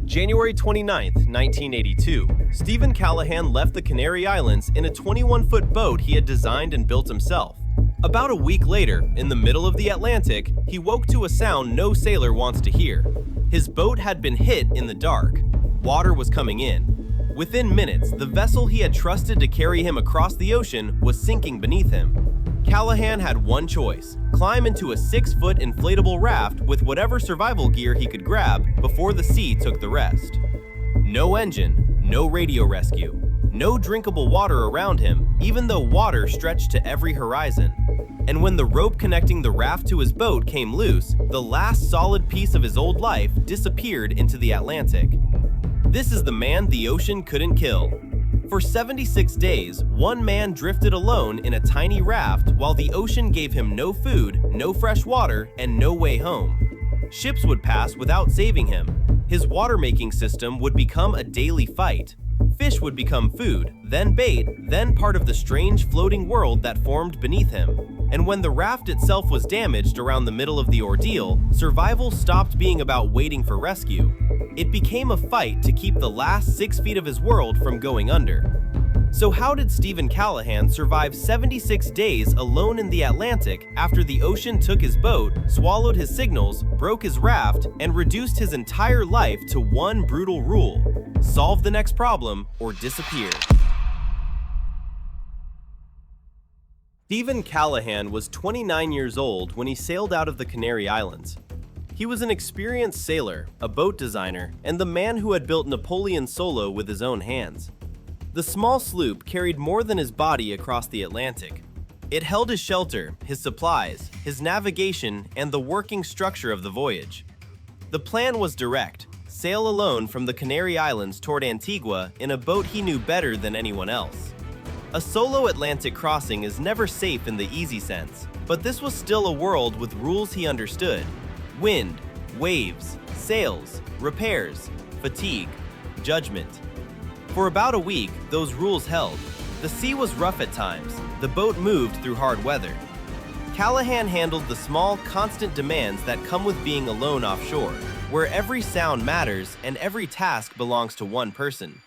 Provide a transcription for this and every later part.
January 29th, 1982, Steven Callahan left the Canary Islands in a 21-foot boat he had designed and built himself. About a week later, in the middle of the Atlantic, he woke to a sound no sailor wants to hear. His boat had been hit in the dark. Water was coming in. Within minutes, the vessel he had trusted to carry him across the ocean was sinking beneath him. Callahan had one choice: climb into a 6-foot inflatable raft with whatever survival gear he could grab before the sea took the rest. No engine, no radio rescue, no drinkable water around him, even though water stretched to every horizon. And when the rope connecting the raft to his boat came loose, the last solid piece of his old life disappeared into the Atlantic. This is the man the ocean couldn't kill. For 76 days, one man drifted alone in a tiny raft while the ocean gave him no food, no fresh water, and no way home. Ships would pass without saving him. His water-making system would become a daily fight. Fish would become food, then bait, then part of the strange floating world that formed beneath him. And when the raft itself was damaged around the middle of the ordeal, survival stopped being about waiting for rescue. It became a fight to keep the last 6 feet of his world from going under. So how did Steven Callahan survive 76 days alone in the Atlantic after the ocean took his boat, swallowed his signals, broke his raft, and reduced his entire life to one brutal rule: solve the next problem or disappear? Steven Callahan was 29 years old when he sailed out of the Canary Islands. He was an experienced sailor, a boat designer, and the man who had built Napoleon Solo with his own hands. The small sloop carried more than his body across the Atlantic. It held his shelter, his supplies, his navigation, and the working structure of the voyage. The plan was direct: sail alone from the Canary Islands toward Antigua in a boat he knew better than anyone else. A solo Atlantic crossing is never safe in the easy sense, but this was still a world with rules he understood: wind, waves, sails, repairs, fatigue, judgment. For about a week, those rules held. The sea was rough at times. The boat moved through hard weather. Callahan handled the small, constant demands that come with being alone offshore, where every sound matters and every task belongs to one person.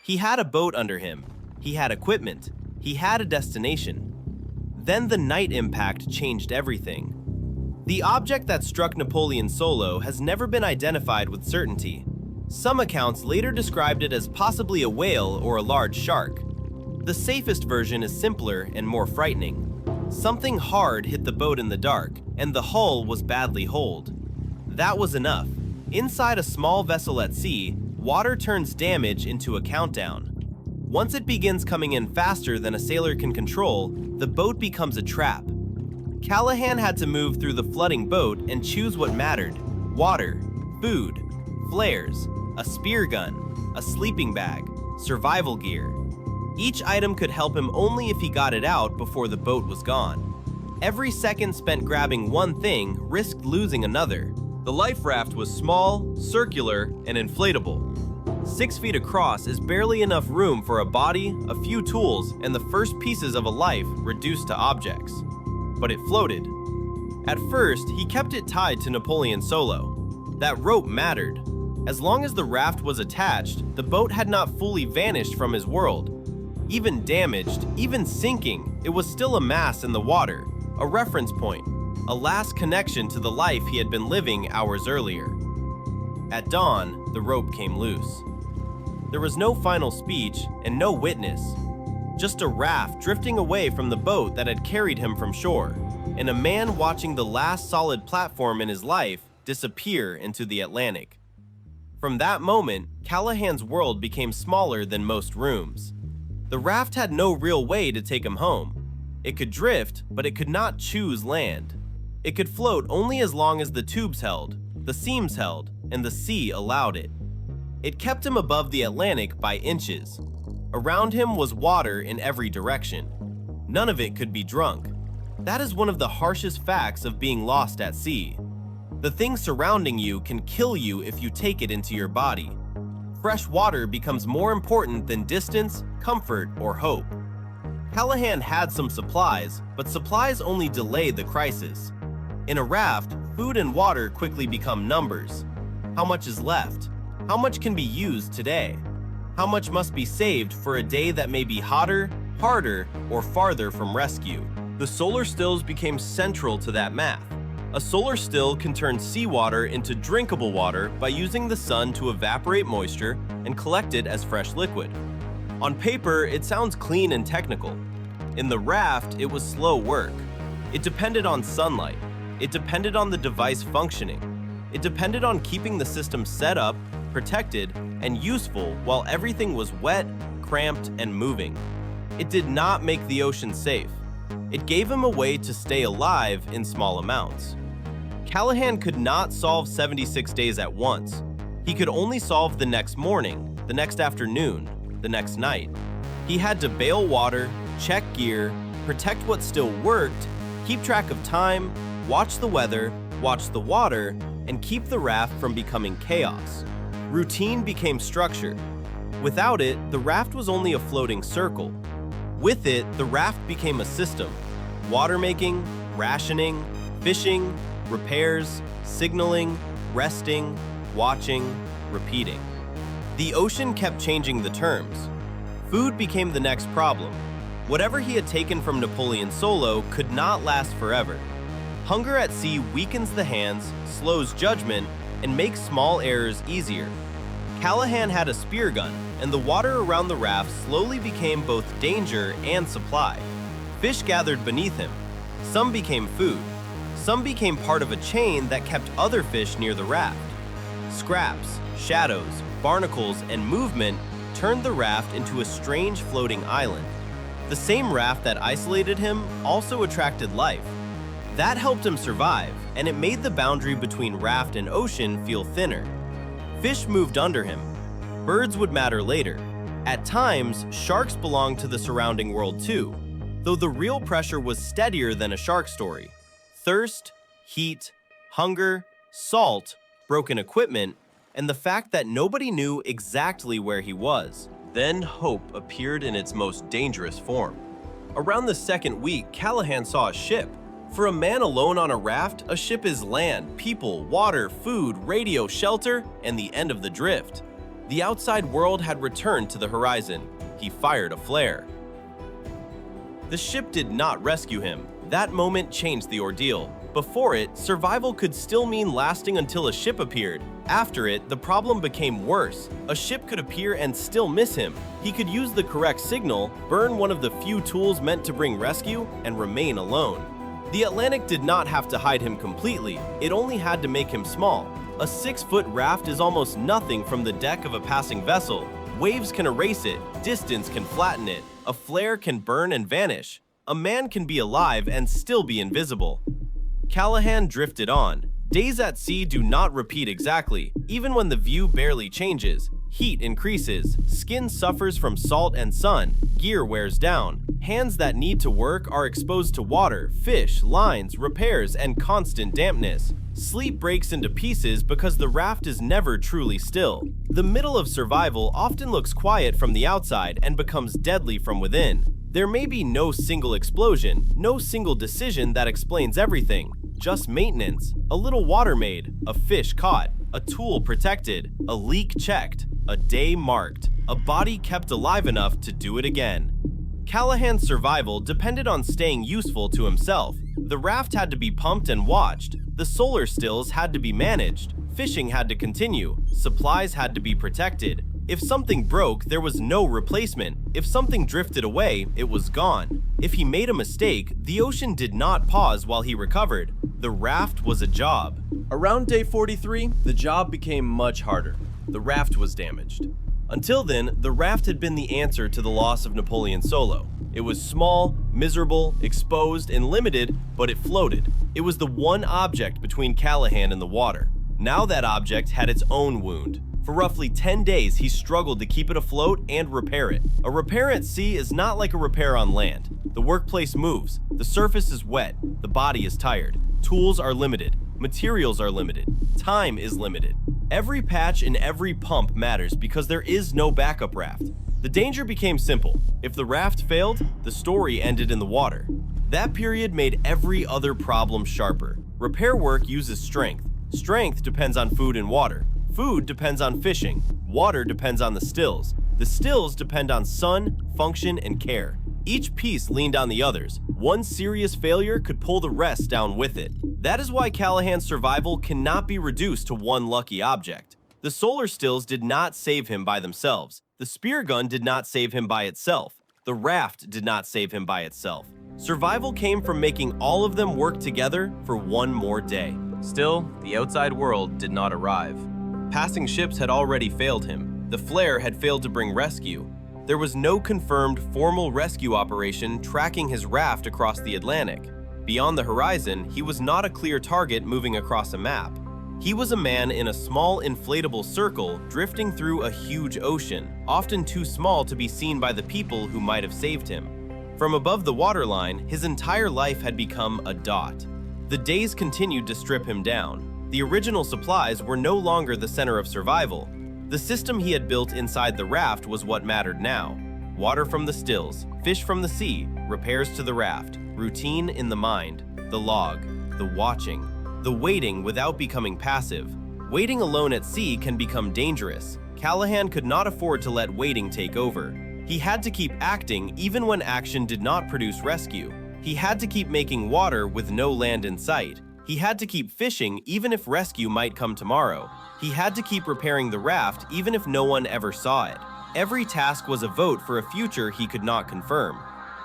He had a boat under him. He had equipment. He had a destination. Then the night impact changed everything. The object that struck Napoleon Solo has never been identified with certainty. Some accounts later described it as possibly a whale or a large shark. The safest version is simpler and more frightening. Something hard hit the boat in the dark, and the hull was badly holed. That was enough. Inside a small vessel at sea, water turns damage into a countdown. Once it begins coming in faster than a sailor can control, the boat becomes a trap. Callahan had to move through the flooding boat and choose what mattered: water, food, flares, a spear gun, a sleeping bag, survival gear. Each item could help him only if he got it out before the boat was gone. Every second spent grabbing one thing risked losing another. The life raft was small, circular, and inflatable. 6 feet across is barely enough room for a body, a few tools, and the first pieces of a life reduced to objects. But it floated. At first, he kept it tied to Napoleon Solo. That rope mattered. As long as the raft was attached, the boat had not fully vanished from his world. Even damaged, even sinking, it was still a mass in the water, a reference point, a last connection to the life he had been living hours earlier. At dawn, the rope came loose. There was no final speech and no witness. Just a raft drifting away from the boat that had carried him from shore, and a man watching the last solid platform in his life disappear into the Atlantic. From that moment, Callahan's world became smaller than most rooms. The raft had no real way to take him home. It could drift, but it could not choose land. It could float only as long as the tubes held, the seams held, and the sea allowed it. It kept him above the Atlantic by inches. Around him was water in every direction. None of it could be drunk. That is one of the harshest facts of being lost at sea. The thing surrounding you can kill you if you take it into your body. Fresh water becomes more important than distance, comfort, or hope. Callahan had some supplies, but supplies only delay the crisis. In a raft, food and water quickly become numbers. How much is left? How much can be used today? How much must be saved for a day that may be hotter, harder, or farther from rescue? The solar stills became central to that math. A solar still can turn seawater into drinkable water by using the sun to evaporate moisture and collect it as fresh liquid. On paper, it sounds clean and technical. In the raft, it was slow work. It depended on sunlight. It depended on the device functioning. It depended on keeping the system set up, protected, and useful while everything was wet, cramped, and moving. It did not make the ocean safe. It gave him a way to stay alive in small amounts. Callahan could not solve 76 days at once. He could only solve the next morning, the next afternoon, the next night. He had to bail water, check gear, protect what still worked, keep track of time, watch the weather, watch the water, and keep the raft from becoming chaos. Routine became structure. Without it, the raft was only a floating circle. With it, the raft became a system. Water making, rationing, fishing, repairs, signaling, resting, watching, repeating. The ocean kept changing the terms. Food became the next problem. Whatever he had taken from Napoleon Solo could not last forever. Hunger at sea weakens the hands, slows judgment, and makes small errors easier. Callahan had a spear gun, and the water around the raft slowly became both danger and supply. Fish gathered beneath him. Some became food. Some became part of a chain that kept other fish near the raft. Scraps, shadows, barnacles, and movement turned the raft into a strange floating island. The same raft that isolated him also attracted life. That helped him survive, and it made the boundary between raft and ocean feel thinner. Fish moved under him. Birds would matter later. At times, sharks belonged to the surrounding world too, though the real pressure was steadier than a shark story. Thirst, heat, hunger, salt, broken equipment, and the fact that nobody knew exactly where he was. Then hope appeared in its most dangerous form. Around the second week, Callahan saw a ship. For a man alone on a raft, a ship is land, people, water, food, radio, shelter, and the end of the drift. The outside world had returned to the horizon. He fired a flare. The ship did not rescue him. That moment changed the ordeal. Before it, survival could still mean lasting until a ship appeared. After it, the problem became worse. A ship could appear and still miss him. He could use the correct signal, burn one of the few tools meant to bring rescue, and remain alone. The Atlantic did not have to hide him completely. It only had to make him small. A 6-foot raft is almost nothing from the deck of a passing vessel. Waves can erase it, distance can flatten it, a flare can burn and vanish. A man can be alive and still be invisible. Callahan drifted on. Days at sea do not repeat exactly, even when the view barely changes. Heat increases, skin suffers from salt and sun, gear wears down. Hands that need to work are exposed to water, fish, lines, repairs, and constant dampness. Sleep breaks into pieces because the raft is never truly still. The middle of survival often looks quiet from the outside and becomes deadly from within. There may be no single explosion, no single decision that explains everything. Just maintenance, a little water made, a fish caught, a tool protected, a leak checked, a day marked, a body kept alive enough to do it again. Callahan's survival depended on staying useful to himself. The raft had to be pumped and watched. The solar stills had to be managed. Fishing had to continue. Supplies had to be protected. If something broke, there was no replacement. If something drifted away, it was gone. If he made a mistake, the ocean did not pause while he recovered. The raft was a job. Around day 43, the job became much harder. The raft was damaged. Until then, the raft had been the answer to the loss of Napoleon Solo. It was small, miserable, exposed, and limited, but it floated. It was the one object between Callahan and the water. Now that object had its own wound. For roughly 10 days, he struggled to keep it afloat and repair it. A repair at sea is not like a repair on land. The workplace moves, the surface is wet, the body is tired, tools are limited, materials are limited, time is limited. Every patch and every pump matters because there is no backup raft. The danger became simple. If the raft failed, the story ended in the water. That period made every other problem sharper. Repair work uses strength. Strength depends on food and water. Food depends on fishing. Water depends on the stills. The stills depend on sun, function, and care. Each piece leaned on the others. One serious failure could pull the rest down with it. That is why Callahan's survival cannot be reduced to one lucky object. The solar stills did not save him by themselves. The spear gun did not save him by itself. The raft did not save him by itself. Survival came from making all of them work together for one more day. Still, the outside world did not arrive. Passing ships had already failed him. The flare had failed to bring rescue. There was no confirmed formal rescue operation tracking his raft across the Atlantic. Beyond the horizon, he was not a clear target moving across a map. He was a man in a small inflatable circle drifting through a huge ocean, often too small to be seen by the people who might have saved him. From above the waterline, his entire life had become a dot. The days continued to strip him down. The original supplies were no longer the center of survival. The system he had built inside the raft was what mattered now. Water from the stills, fish from the sea, repairs to the raft, routine in the mind, the log, the watching, the waiting without becoming passive. Waiting alone at sea can become dangerous. Callahan could not afford to let waiting take over. He had to keep acting even when action did not produce rescue. He had to keep making water with no land in sight. He had to keep fishing even if rescue might come tomorrow. He had to keep repairing the raft even if no one ever saw it. Every task was a vote for a future he could not confirm.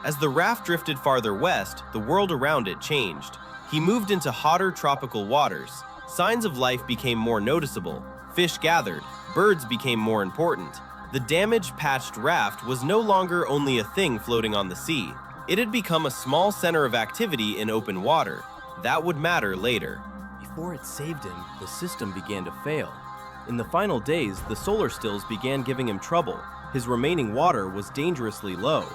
As the raft drifted farther west, the world around it changed. He moved into hotter tropical waters. Signs of life became more noticeable. Fish gathered. Birds became more important. The damaged, patched raft was no longer only a thing floating on the sea. It had become a small center of activity in open water. That would matter later. Before it saved him, the system began to fail. In the final days, the solar stills began giving him trouble. His remaining water was dangerously low.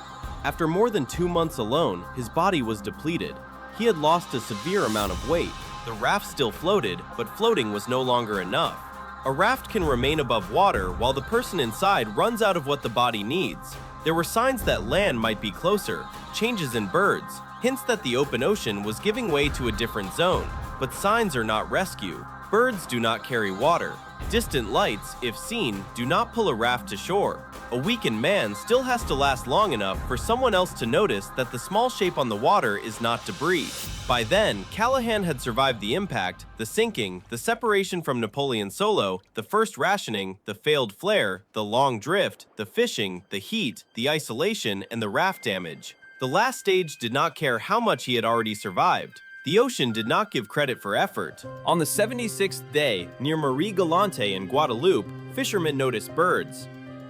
After more than 2 months alone, his body was depleted. He had lost a severe amount of weight. The raft still floated, but floating was no longer enough. A raft can remain above water while the person inside runs out of what the body needs. There were signs that land might be closer, changes in birds, hints that the open ocean was giving way to a different zone. But signs are not rescue. Birds do not carry water. Distant lights, if seen, do not pull a raft to shore. A weakened man still has to last long enough for someone else to notice that the small shape on the water is not debris. By then, Callahan had survived the impact, the sinking, the separation from Napoleon Solo, the first rationing, the failed flare, the long drift, the fishing, the heat, the isolation, and the raft damage. The last stage did not care how much he had already survived. The ocean did not give credit for effort. On the 76th day, near Marie Galante in Guadeloupe, fishermen noticed birds.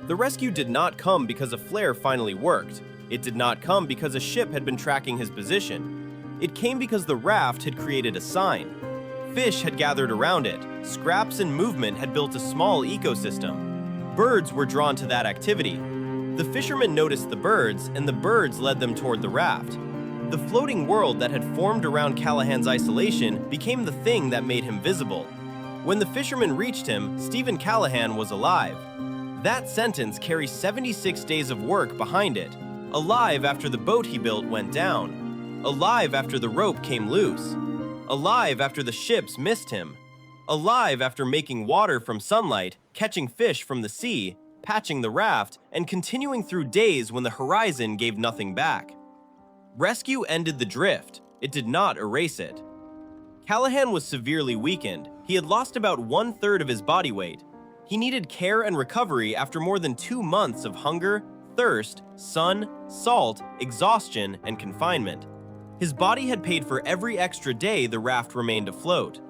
The rescue did not come because a flare finally worked. It did not come because a ship had been tracking his position. It came because the raft had created a sign. Fish had gathered around it. Scraps and movement had built a small ecosystem. Birds were drawn to that activity. The fishermen noticed the birds, and the birds led them toward the raft. The floating world that had formed around Callahan's isolation became the thing that made him visible. When the fishermen reached him, Steven Callahan was alive. That sentence carries 76 days of work behind it. Alive after the boat he built went down. Alive after the rope came loose. Alive after the ships missed him. Alive after making water from sunlight, catching fish from the sea, patching the raft, and continuing through days when the horizon gave nothing back. Rescue ended the drift. It did not erase it. Callahan was severely weakened. He had lost about 1/3 of his body weight. He needed care and recovery after more than 2 months of hunger, thirst, sun, salt, exhaustion, and confinement. His body had paid for every extra day the raft remained afloat.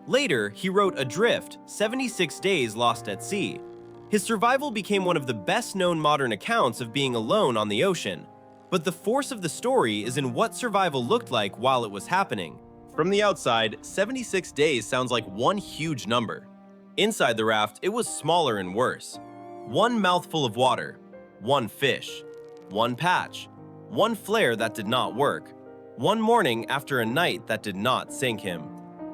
Later, he wrote Adrift, 76 Days Lost at Sea. His survival became one of the best-known modern accounts of being alone on the ocean. But the force of the story is in what survival looked like while it was happening. From the outside, 76 days sounds like one huge number. Inside the raft, it was smaller and worse. 1 mouthful of water, 1 fish, 1 patch, 1 flare that did not work, 1 morning after a night that did not sink him,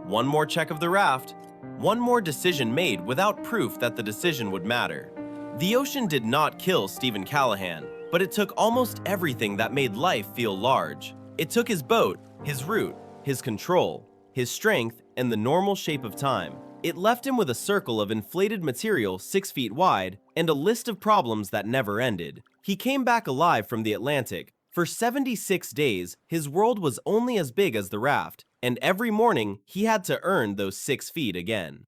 1 more check of the raft, 1 more decision made without proof that the decision would matter. The ocean did not kill Steven Callahan, but it took almost everything that made life feel large. It took his boat, his route, his control, his strength, and the normal shape of time. It left him with a circle of inflated material 6 feet wide and a list of problems that never ended. He came back alive from the Atlantic. For 76 days, his world was only as big as the raft, and every morning he had to earn those 6 feet again.